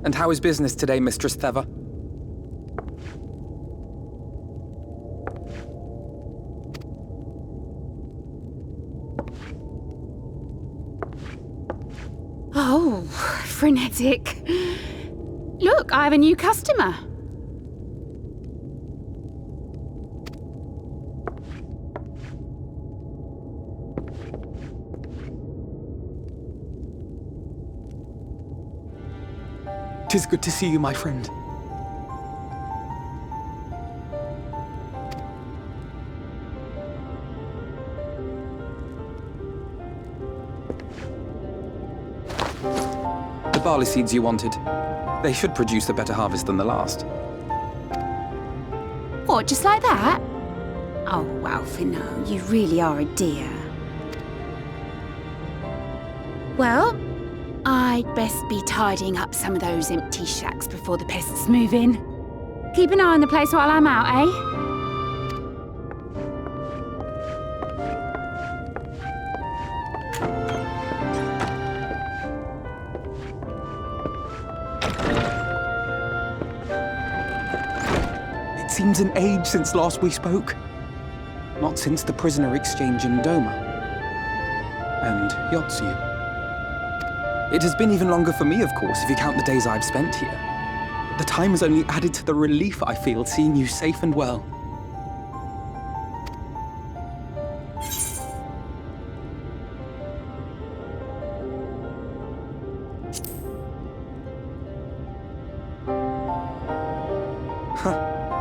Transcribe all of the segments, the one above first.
And how is business today, Mistress Theva? Oh, frenetic. Look, I have a new customer. Tis good to see you, my friend. The barley seeds you wanted. They should produce a better harvest than the last. What, just like that? Oh, Alfino, you really are a dear. Well, I'd best be tidying up some of those empty shacks before the pests move in. Keep an eye on the place while I'm out, eh? It seems an age since last we spoke. Not since the prisoner exchange in Doma. And Yotsu. It has been even longer for me, of course, if you count the days I've spent here. But the time has only added to the relief I feel seeing you safe and well.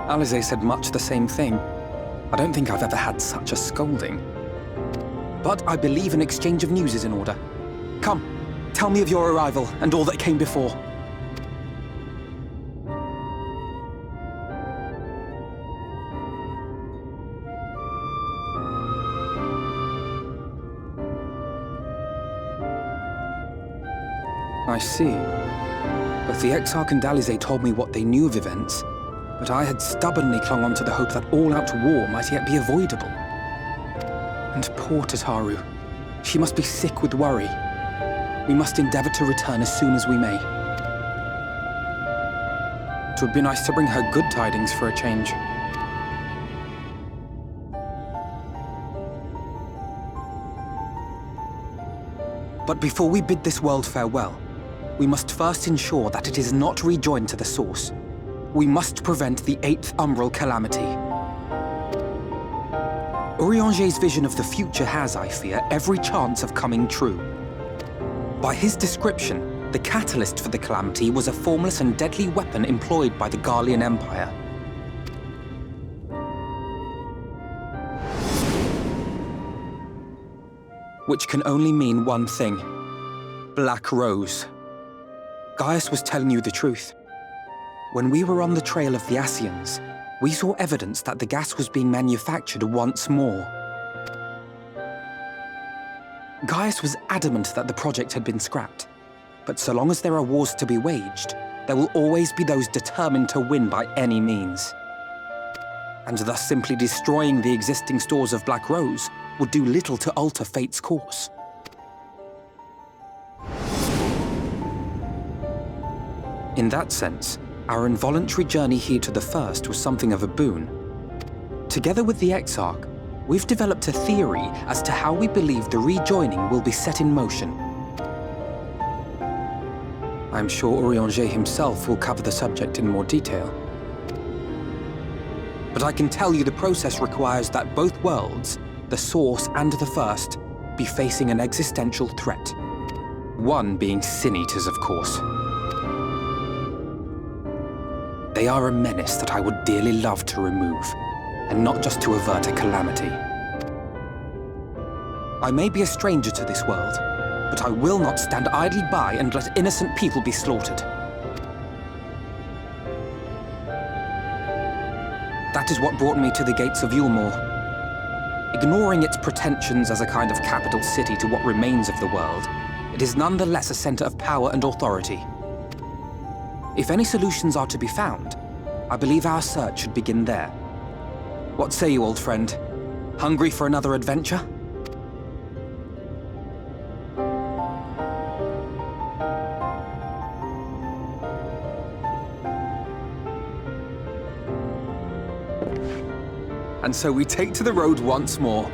Alize said much the same thing. I don't think I've ever had such a scolding. But I believe an exchange of news is in order. Come, tell me of your arrival and all that came before. I see. Both the Exarch and Alize told me what they knew of events, but I had stubbornly clung on to the hope that all-out war might yet be avoidable. And poor Tataru. She must be sick with worry. We must endeavor to return as soon as we may. It would be nice to bring her good tidings for a change. But before we bid this world farewell, we must first ensure that it is not rejoined to the source. We must prevent the 8th Umbral Calamity. Urianger's vision of the future has, I fear, every chance of coming true. By his description, the catalyst for the calamity was a formless and deadly weapon employed by the Garlean Empire. Which can only mean one thing. Black Rose. Gaius was telling you the truth. When we were on the trail of the Ascians, we saw evidence that the gas was being manufactured once more. Gaius was adamant that the project had been scrapped. But so long as there are wars to be waged, there will always be those determined to win by any means. And thus simply destroying the existing stores of Black Rose would do little to alter fate's course. In that sense, our involuntary journey here to the First was something of a boon. Together with the Exarch, we've developed a theory as to how we believe the rejoining will be set in motion. I'm sure Urianger himself will cover the subject in more detail. But I can tell you the process requires that both worlds, the Source and the First, be facing an existential threat. One being Sin-Eaters, of course. They are a menace that I would dearly love to remove, and not just to avert a calamity. I may be a stranger to this world, but I will not stand idly by and let innocent people be slaughtered. That is what brought me to the gates of Yulmore. Ignoring its pretensions as a kind of capital city to what remains of the world, it is nonetheless a center of power and authority. If any solutions are to be found, I believe our search should begin there. What say you, old friend? Hungry for another adventure? And so we take to the road once more.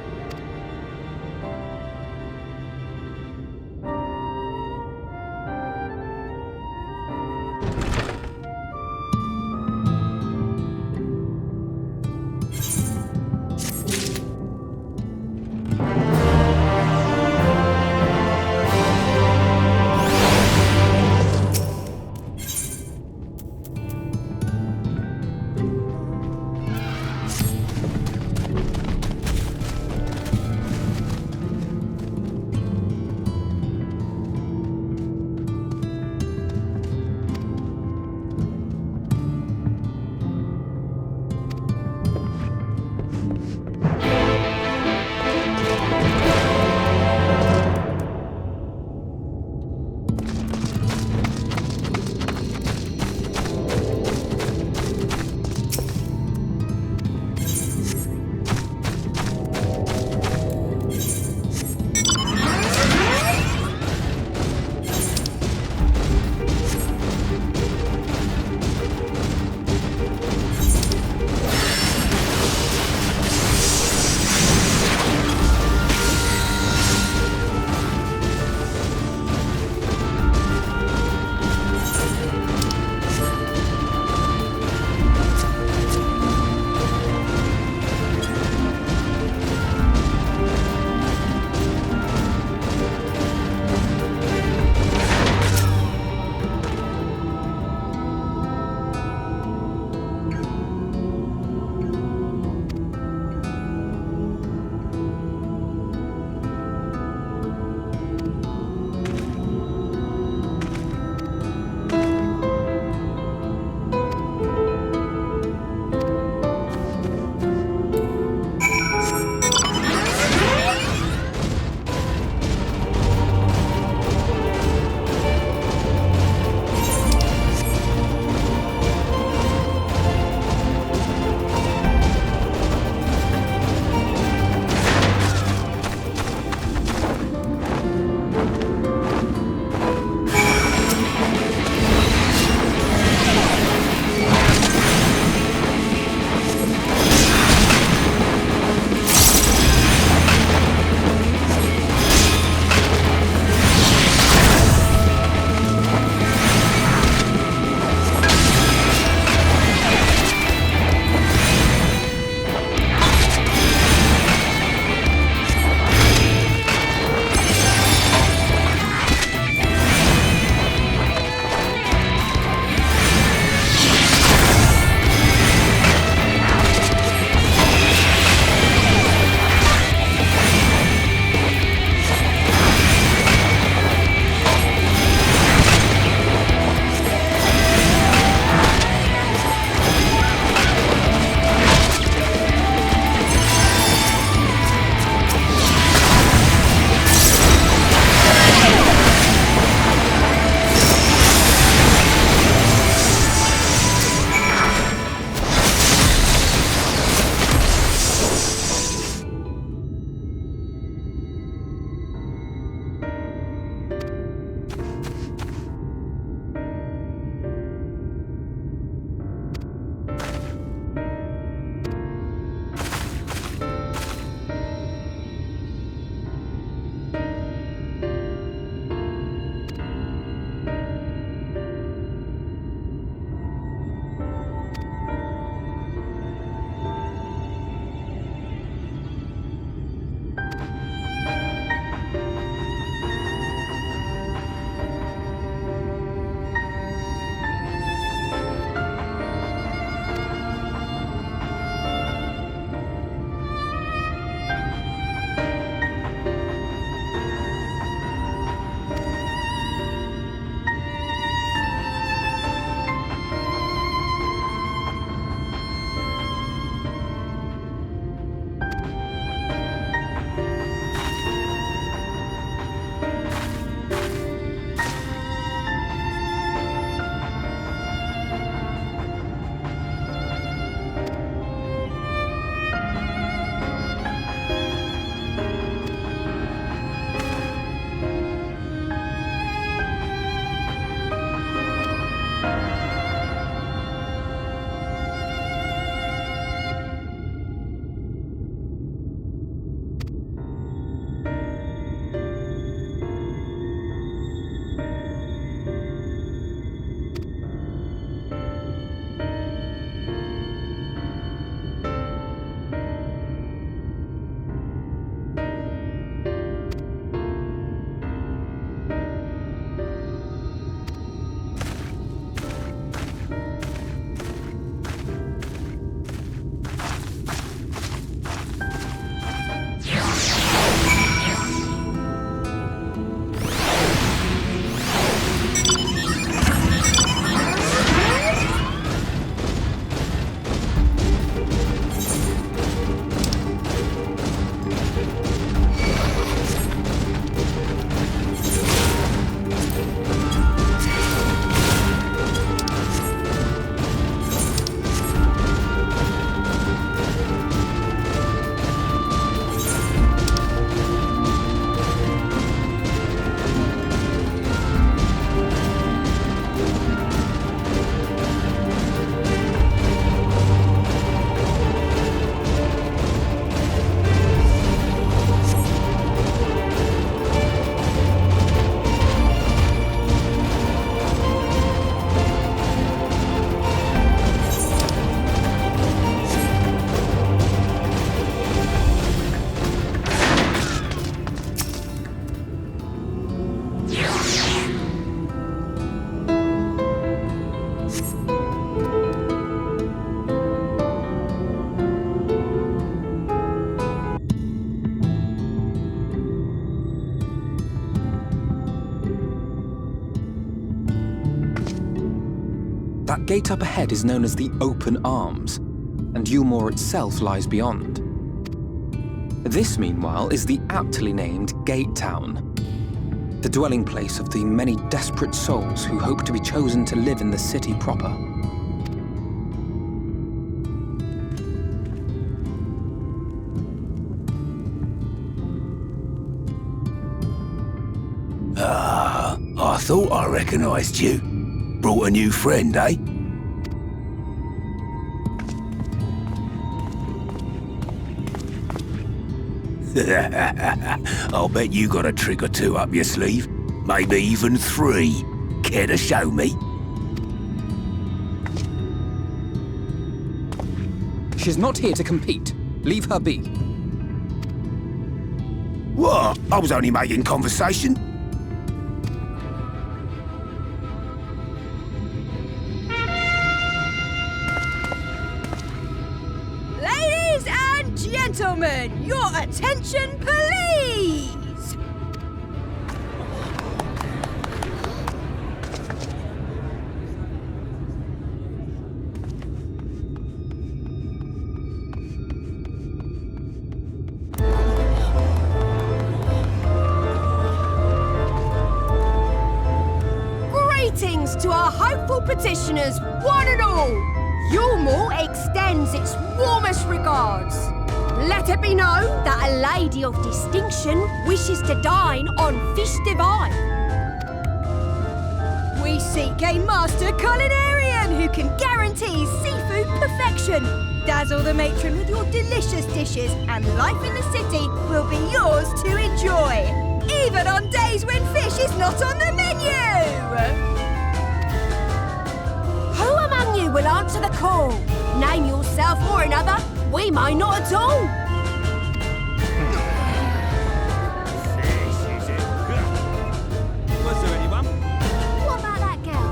That gate up ahead is known as the Open Arms, and Yulmore itself lies beyond. This, meanwhile, is the aptly named Gate Town, the dwelling place of the many desperate souls who hope to be chosen to live in the city proper. I thought I recognised you. Brought a new friend, eh? I'll bet you got a trick or two up your sleeve. Maybe even 3. Care to show me? She's not here to compete. Leave her be. What? I was only making conversation. Ladies and gentlemen, your attention, please! Greetings to our hopeful petitioners, one and all. Yulmore extends its warmest regards. Let it be known that a lady of distinction wishes to dine on fish divine. We seek a master culinarian who can guarantee seafood perfection. Dazzle the matron with your delicious dishes, and life in the city will be yours to enjoy, even on days when fish is not on the menu. Who among you will answer the call? Name yourself or another. We might not at all. Was there anyone? What about that girl?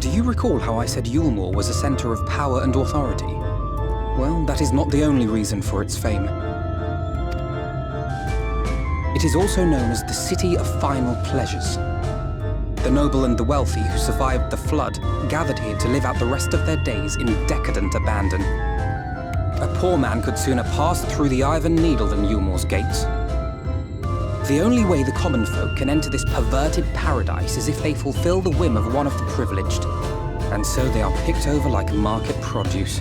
Do you recall how I said Yulmore was a center of power and authority? Well, that is not the only reason for its fame. It is also known as the City of Final Pleasures. The noble and the wealthy who survived the flood gathered here to live out the rest of their days in decadent abandon. A poor man could sooner pass through the Iron Needle than Yulmore's gates. The only way the common folk can enter this perverted paradise is if they fulfill the whim of one of the privileged, and so they are picked over like market produce.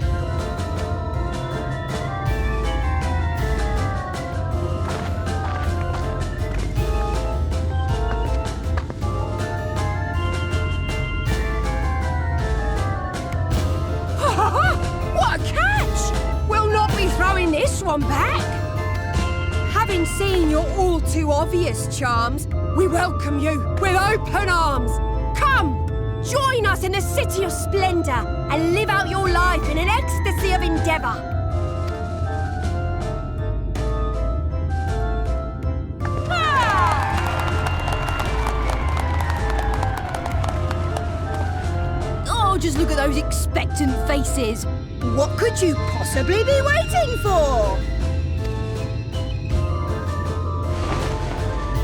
What a catch! We'll not be throwing this one back. Having seen your all too obvious charms, we welcome you with open arms. Come, join us in a city of splendor and live out your life in an ecstasy of endeavor. Oh, just look at those expectant faces. What could you possibly be waiting for?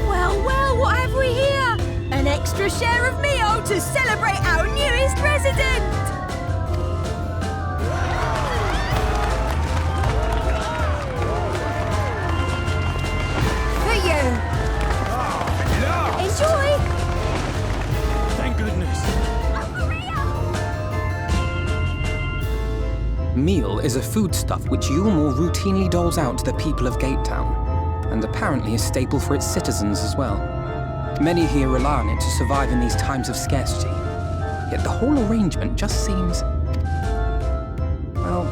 Well, what have we here? An extra share of meal to celebrate our newest resident! For you! Enjoy! Thank goodness. Meal is a foodstuff which Yulmore routinely doles out to the people of Gate Town, and apparently a staple for its citizens as well. Many here rely on it to survive in these times of scarcity, yet the whole arrangement just seems... well,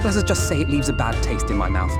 let's just say it leaves a bad taste in my mouth.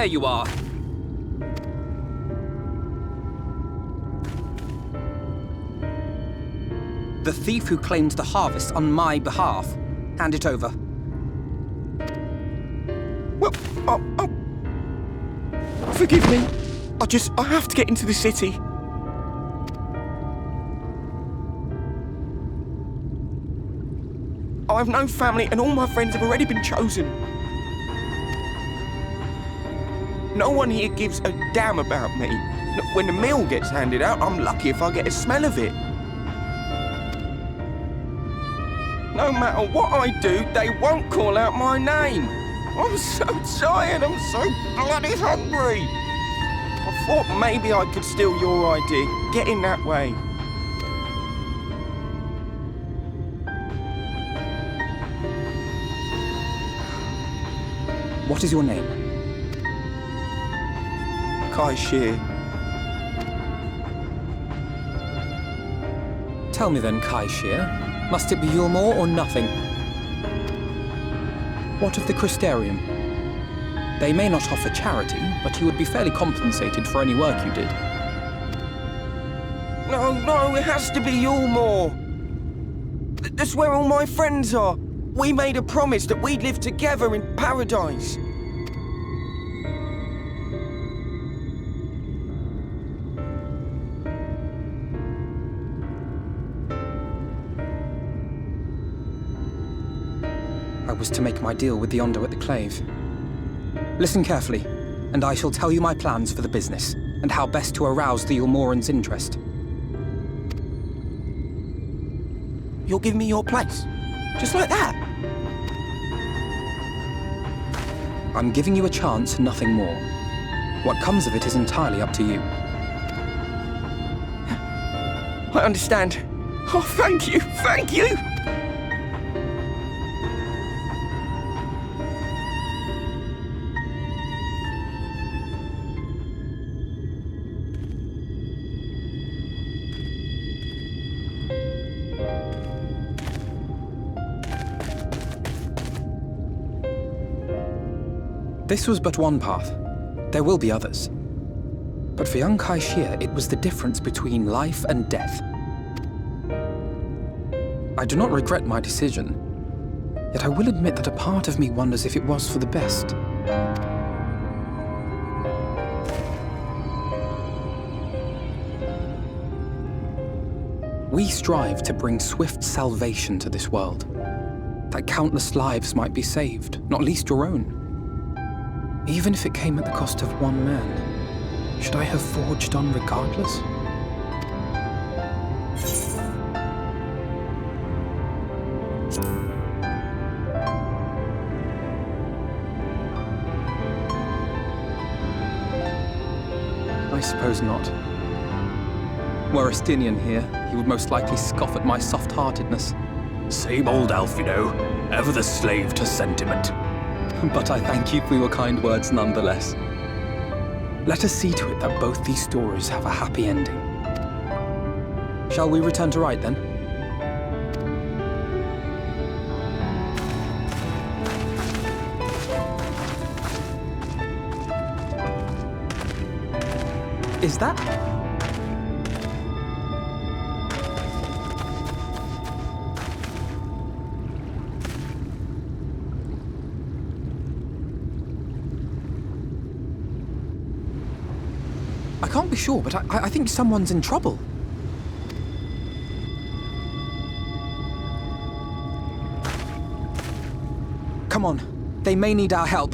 there you are. The thief who claimed the harvest on my behalf. Hand it over. Well, forgive me. I have to get into the city. I have no family and all my friends have already been chosen. No one here gives a damn about me. When the meal gets handed out, I'm lucky if I get a smell of it. No matter what I do, they won't call out my name. I'm so tired, I'm so bloody hungry. I thought maybe I could steal your idea, get in that way. What is your name? Kai Shear. Tell me then, Kai Shear, must it be Yulmore or nothing? What of the Crystarium? They may not offer charity, but you would be fairly compensated for any work you did. No, it has to be Yulmore. That's where all my friends are. We made a promise that we'd live together in paradise. I was to make my deal with the Ondo at the Clave. Listen carefully, and I shall tell you my plans for the business, and how best to arouse the Yulmoran's interest. You'll give me your place? Just like that? I'm giving you a chance, nothing more. What comes of it is entirely up to you. I understand. Oh, thank you, thank you! This was but one path. There will be others. But for young Kai Shear, it was the difference between life and death. I do not regret my decision, yet I will admit that a part of me wonders if it was for the best. We strive to bring swift salvation to this world, that countless lives might be saved, not least your own. Even if it came at the cost of one man, should I have forged on regardless? I suppose not. Were Estinian here, he would most likely scoff at my soft-heartedness. Same old Alfino, ever the slave to sentiment. But I thank you for your kind words nonetheless. Let us see to it that both these stories have a happy ending. Shall we return to Rite then? Is that... I can't be sure, but I think someone's in trouble. Come on. They may need our help.